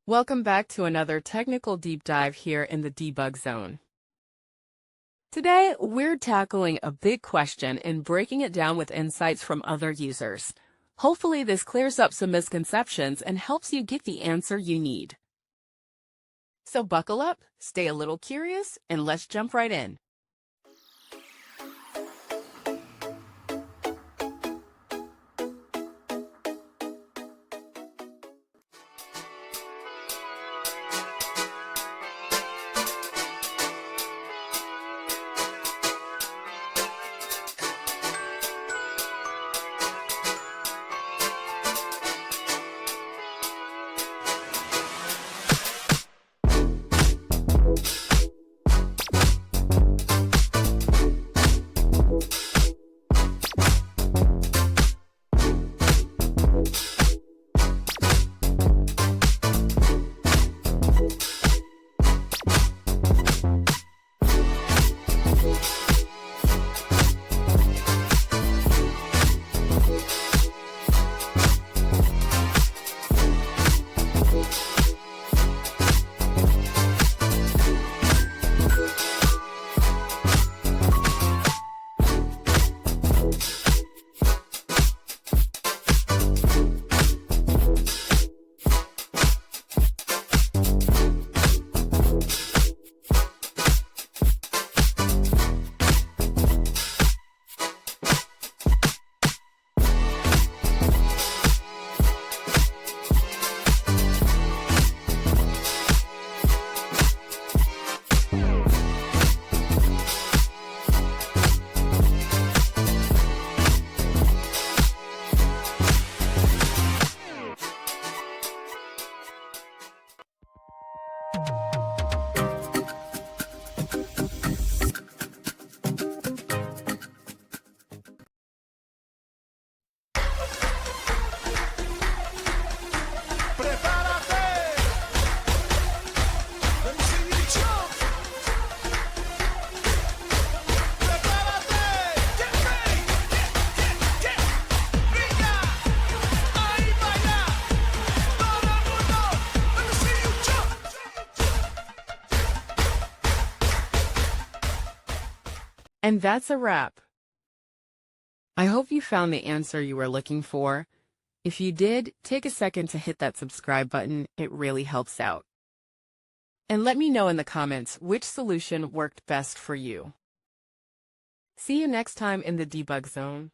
Welcome back to another technical deep dive here in the debug zone. Today, we're tackling a big question and breaking it down with insights from other users. Hopefully, this clears up some misconceptions and helps you get the answer you need. So buckle up, stay a little curious, and let's jump right in. And that's a wrap. I hope you found the answer you were looking for. If you did, take a second to hit that subscribe button. It really helps out. And let me know in the comments which solution worked best for you. See you next time in the debug zone.